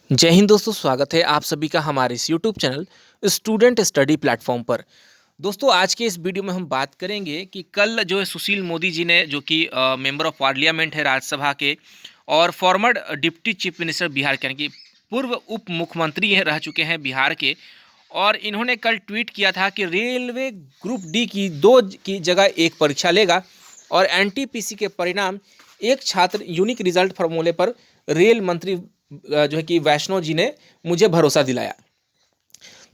जय हिंद दोस्तों, स्वागत है आप सभी का हमारे इस YouTube channel student study platform पर। दोस्तों, आज के इस वीडियो में हम बात करेंगे कि कल जो है सुशील मोदी जी ने, जो कि मेंबर ऑफ पार्लियामेंट है राज्यसभा के और farmer deputy chief minister Bihar के, यानी कि पूर्व उप मुख्यमंत्री रह चुके हैं बिहार के। और इन्होंने कल ट्वीट किया था कि रेलवे ग्रुप डी की 2 की जगह एक परीक्षा लेगा और एनटीपीसी के परिणाम एक छात्र यूनिक रिजल्ट फॉर्मूले पर रेल मंत्री जो है कि वैष्णव जी ने मुझे भरोसा दिलाया।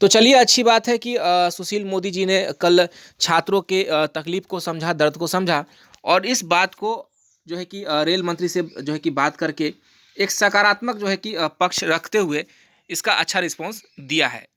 तो चलिए, अच्छी बात है कि सुशील मोदी जी ने कल छात्रों के तकलीफ को समझा, दर्द को समझा और इस बात को जो है कि रेल मंत्री से जो है कि बात करके एक सकारात्मक जो है कि पक्ष रखते हुए इसका अच्छा रिस्पॉन्स दिया है।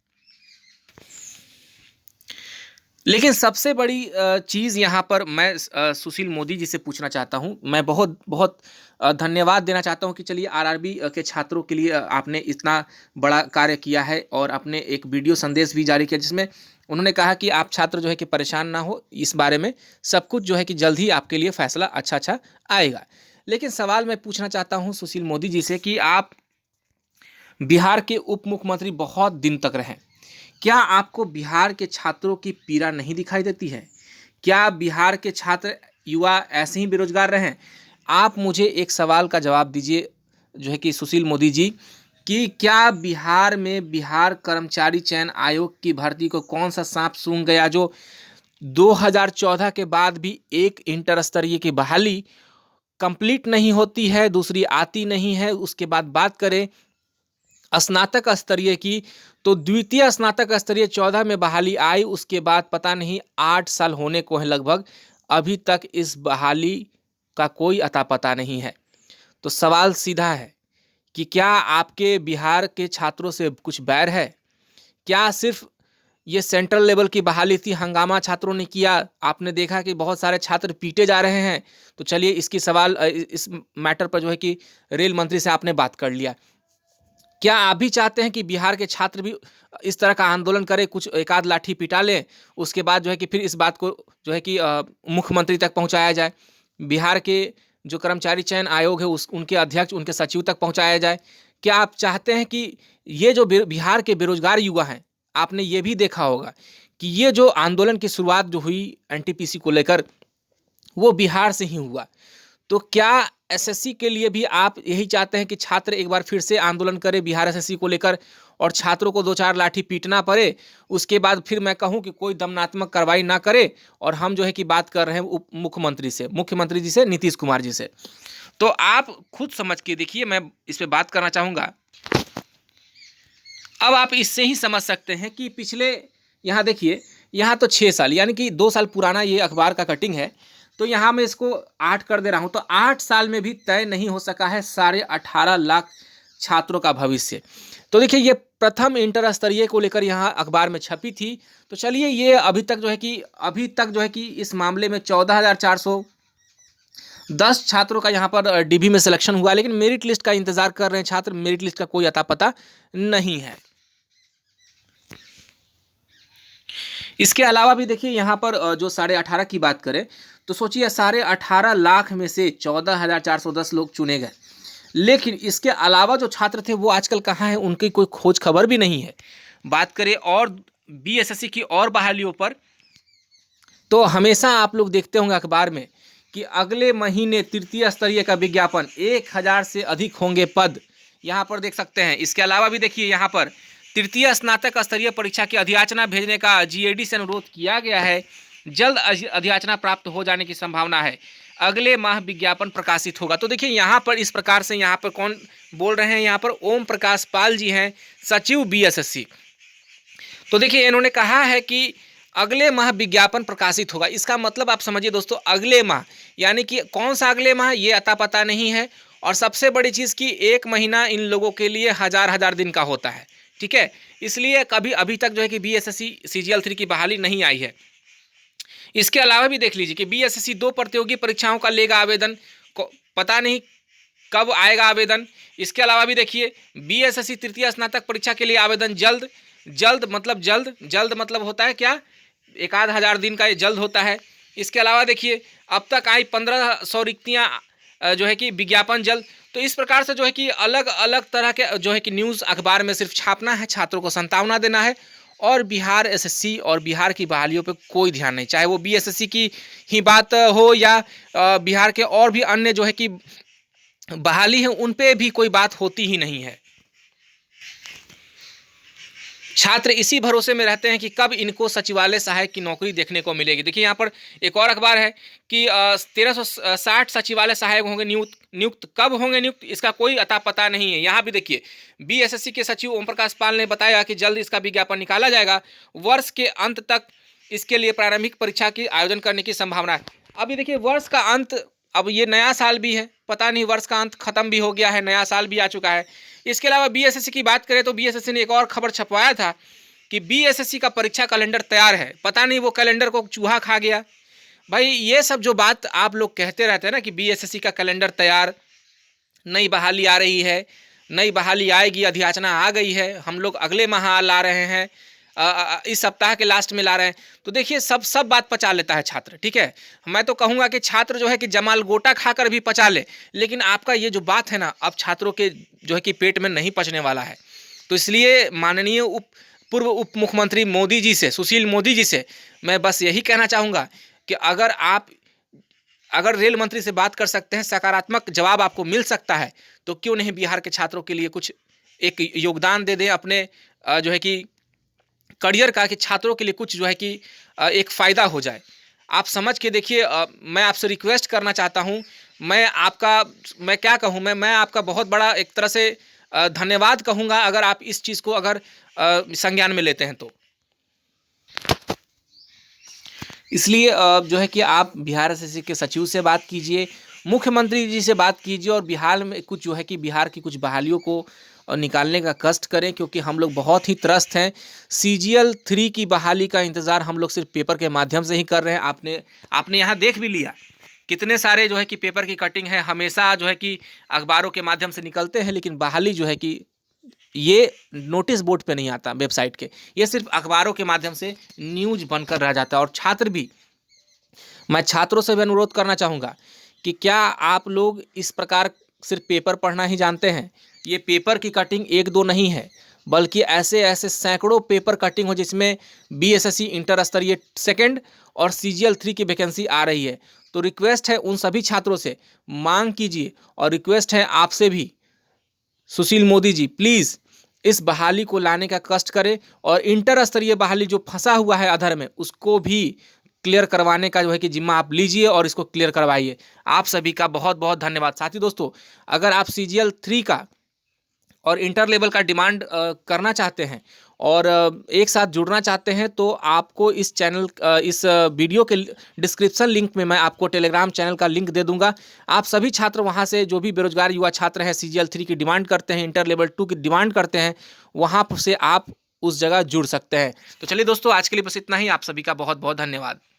लेकिन सबसे बड़ी चीज़ यहाँ पर मैं सुशील मोदी जी से पूछना चाहता हूँ। मैं बहुत बहुत धन्यवाद देना चाहता हूँ कि चलिए आरआरबी के छात्रों के लिए आपने इतना बड़ा कार्य किया है और आपने एक वीडियो संदेश भी जारी किया जिसमें उन्होंने कहा कि आप छात्र जो है कि परेशान ना हो, इस बारे में सब कुछ जो है कि जल्द ही आपके लिए फैसला अच्छा आएगा। लेकिन सवाल मैं पूछना चाहता हूँ सुशील मोदी जी से कि आप बिहार के उप मुख्यमंत्री बहुत दिन तक रहे, क्या आपको बिहार के छात्रों की पीड़ा नहीं दिखाई देती है? क्या बिहार के छात्र युवा ऐसे ही बेरोजगार रहे? आप मुझे एक सवाल का जवाब दीजिए जो है कि सुशील मोदी जी, कि क्या बिहार में बिहार कर्मचारी चयन आयोग की भर्ती को कौन सा सांप सूंघ गया जो 2014 के बाद भी एक इंटर स्तरीय की बहाली कंप्लीट नहीं होती है, दूसरी आती नहीं है। उसके बाद बात करें स्नातक स्तरीय की, तो द्वितीय स्नातक स्तरीय 14 में बहाली आई, उसके बाद पता नहीं 8 साल होने को है लगभग, अभी तक इस बहाली का कोई अता पता नहीं है। तो सवाल सीधा है कि क्या आपके बिहार के छात्रों से कुछ बैर है? क्या सिर्फ ये सेंट्रल लेवल की बहाली थी, हंगामा छात्रों ने किया, आपने देखा कि बहुत सारे छात्र पीटे जा रहे हैं? तो चलिए इसकी सवाल इस मैटर पर जो है कि रेल मंत्री से आपने बात कर लिया। क्या आप भी चाहते हैं कि बिहार के छात्र भी इस तरह का आंदोलन करें, कुछ एक आध लाठी पिटा लें, उसके बाद जो है कि फिर इस बात को जो है कि मुख्यमंत्री तक पहुंचाया जाए, बिहार के जो कर्मचारी चयन आयोग है उस उनके अध्यक्ष, उनके सचिव तक पहुंचाया जाए? क्या आप चाहते हैं कि ये जो बिहार के बेरोजगार युवा हैं, आपने ये भी देखा होगा कि ये जो आंदोलन की शुरुआत जो हुई एनटीपीसी को लेकर, वो बिहार से ही हुआ। तो क्या एसएससी के लिए भी आप यही चाहते हैं कि छात्र एक बार फिर से आंदोलन करें बिहार एसएससी को लेकर और छात्रों को 2-4 लाठी पीटना पड़े, उसके बाद फिर मैं कहूं कि कोई दमनात्मक कार्रवाई ना करे और हम जो है कि बात कर रहे हैं उप मुख्यमंत्री से, मुख्यमंत्री जी से, नीतीश कुमार जी से? तो आप खुद समझ के देखिए, मैं इस पे बात करना चाहूँगा। अब आप इससे ही समझ सकते हैं कि पिछले, यहाँ देखिए, यहाँ तो 6 साल यानी कि 2 साल पुराना ये अखबार का कटिंग है, तो यहाँ मैं इसको 8 कर दे रहा हूँ, तो 8 साल में भी तय नहीं हो सका है 18.5 लाख छात्रों का भविष्य। तो देखिए, ये प्रथम इंटर स्तरीय को लेकर यहाँ अखबार में छपी थी। तो चलिए, ये अभी तक जो है कि इस मामले में 14,410 छात्रों का यहाँ पर डीबी में सिलेक्शन हुआ, लेकिन मेरिट लिस्ट का इंतजार कर रहे हैं छात्र, मेरिट लिस्ट का कोई अता पता नहीं है। इसके अलावा भी देखिए, यहाँ पर जो 18.5 की बात करें, तो सोचिए 18.5 लाख में से 14,410 लोग चुने गए, लेकिन इसके अलावा जो छात्र थे वो आजकल कहाँ हैं, उनकी कोई खोज खबर भी नहीं है। बात करें और बीएसएससी की और बहालियों पर, तो हमेशा आप लोग देखते होंगे अखबार में कि अगले महीने तृतीय स्तरीय का विज्ञापन, 1,000 से अधिक होंगे पद, यहाँ पर देख सकते हैं। इसके अलावा भी देखिए, यहाँ पर तृतीय स्नातक स्तरीय परीक्षा की अधियाचना भेजने का जीएडी से अनुरोध किया गया है, जल्द अधियाचना प्राप्त हो जाने की संभावना है, अगले माह विज्ञापन प्रकाशित होगा। तो देखिए, यहाँ पर इस प्रकार से, यहाँ पर कौन बोल रहे हैं, यहाँ पर ओम प्रकाश पाल जी हैं, सचिव बीएसएससी। तो देखिए, इन्होंने कहा है कि अगले माह विज्ञापन प्रकाशित होगा। इसका मतलब आप समझिए दोस्तों, अगले माह यानी कि कौन सा अगले माह, ये अता पता नहीं है। और सबसे बड़ी चीज़ कि 1 महीना इन लोगों के लिए हजार दिन का होता है, ठीक है। इसलिए कभी अभी तक जो है कि बीएसएससी सीजीएल 3 की बहाली नहीं आई है। इसके अलावा भी देख लीजिए कि बीएसएससी 2 प्रतियोगी परीक्षाओं का लेगा आवेदन, पता नहीं कब आएगा आवेदन। इसके अलावा भी देखिए, बीएसएससी तृतीय स्नातक परीक्षा के लिए आवेदन जल्द जल्द मतलब होता है क्या, 1,000 दिन का ये जल्द होता है। इसके अलावा देखिए, अब तक आई 1,500 रिक्तियाँ जो है कि विज्ञापन जल्द। तो इस प्रकार से जो है कि अलग अलग तरह के जो है कि न्यूज़ अखबार में सिर्फ छापना है, छात्रों को संतावना देना है, और बिहार एसएससी और बिहार की बहालियों पे कोई ध्यान नहीं, चाहे वो बीएसएससी की ही बात हो या बिहार के और भी अन्य जो है कि बहाली है उन पे भी कोई बात होती ही नहीं है। छात्र इसी भरोसे में रहते हैं कि कब इनको सचिवालय सहायक की नौकरी देखने को मिलेगी। देखिए यहाँ पर एक और अखबार है कि 1360 सचिवालय सहायक होंगे नियुक्त। नियुक्त कब होंगे नियुक्त, इसका कोई अता पता नहीं है। यहाँ भी देखिए बीएसएससी के सचिव ओम प्रकाश पाल ने बताया कि जल्द इसका विज्ञापन निकाला जाएगा, वर्ष के अंत तक इसके लिए प्रारंभिक परीक्षा की आयोजन करने की संभावना है। अभी देखिए वर्ष का अंत, अब ये नया साल भी है, पता नहीं वर्ष का अंत खत्म भी हो गया है, नया साल भी आ चुका है। इसके अलावा बीएसएससी की बात करें तो बीएसएससी ने एक और खबर छपवाया था कि बीएसएससी का परीक्षा कैलेंडर तैयार है, पता नहीं वो कैलेंडर को चूहा खा गया। भाई ये सब जो बात आप लोग कहते रहते हैं ना कि बीएसएससी का कैलेंडर तैयार, नई बहाली आ रही है, नई बहाली आएगी, अधियाचना आ गई है, हम लोग अगले माह ला रहे हैं, इस सप्ताह के लास्ट में ला रहे हैं। तो देखिए सब बात पचा लेता है छात्र, ठीक है। मैं तो कहूँगा कि छात्र जो है कि जमाल गोटा खाकर भी पचा ले, लेकिन आपका ये जो बात है ना, अब छात्रों के जो है कि पेट में नहीं पचने वाला है। तो इसलिए माननीय पूर्व उप मुख्यमंत्री मोदी जी से, सुशील मोदी जी से मैं बस यही कहना चाहूँगा कि अगर रेल मंत्री से बात कर सकते हैं, सकारात्मक जवाब आपको मिल सकता है, तो क्यों नहीं बिहार के छात्रों के लिए कुछ एक योगदान दे दें अपने जो है कि करियर का, कि छात्रों के लिए कुछ जो है कि एक फ़ायदा हो जाए। आप समझ के देखिए, मैं आपसे रिक्वेस्ट करना चाहता हूँ, मैं क्या कहूँ, मैं आपका बहुत बड़ा एक तरह से धन्यवाद कहूँगा अगर आप इस चीज़ को अगर संज्ञान में लेते हैं तो। इसलिए जो है कि आप बिहार एसएससी के सचिव से बात कीजिए, मुख्यमंत्री जी से बात कीजिए, और बिहार में कुछ जो है कि बिहार की कुछ बहालियों को निकालने का कष्ट करें, क्योंकि हम लोग बहुत ही त्रस्त हैं। CGL 3 की बहाली का इंतज़ार हम लोग सिर्फ पेपर के माध्यम से ही कर रहे हैं। आपने यहाँ देख भी लिया कितने सारे जो है कि पेपर की कटिंग है, हमेशा जो है कि अखबारों के माध्यम से निकलते हैं, लेकिन बहाली जो है कि ये नोटिस बोर्ड पे नहीं आता, वेबसाइट के, ये सिर्फ अखबारों के माध्यम से न्यूज बनकर रह जाता है। और छात्र भी, मैं छात्रों से भी अनुरोध करना चाहूँगा कि क्या आप लोग इस प्रकार सिर्फ पेपर पढ़ना ही जानते हैं? ये पेपर की कटिंग एक दो नहीं है, बल्कि ऐसे ऐसे सैकड़ों पेपर कटिंग हो जिसमें बीएसएससी इंटर स्तरीय सेकेंड और CGL 3 की वैकेंसी आ रही है। तो रिक्वेस्ट है उन सभी छात्रों से, मांग कीजिए, और रिक्वेस्ट है आपसे भी, सुशील मोदी जी प्लीज़ इस बहाली को लाने का कष्ट करें, और इंटर स्तरीय बहाली जो फंसा हुआ है अधर में, उसको भी क्लियर करवाने का जो है कि जिम्मा आप लीजिए और इसको क्लियर करवाइए। आप सभी का बहुत बहुत धन्यवाद। साथी दोस्तों, अगर आप CGL 3 का और इंटर लेवल का डिमांड करना चाहते हैं और एक साथ जुड़ना चाहते हैं, तो आपको इस चैनल इस वीडियो के डिस्क्रिप्शन लिंक में मैं आपको टेलीग्राम चैनल का लिंक दे दूंगा। आप सभी छात्र वहां से, जो भी बेरोजगार युवा छात्र हैं, CGL 3 की डिमांड करते हैं, इंटर लेवल 2 की डिमांड करते हैं, वहां से आप उस जगह जुड़ सकते हैं। तो चलिए दोस्तों, आज के लिए बस इतना ही। आप सभी का बहुत बहुत धन्यवाद।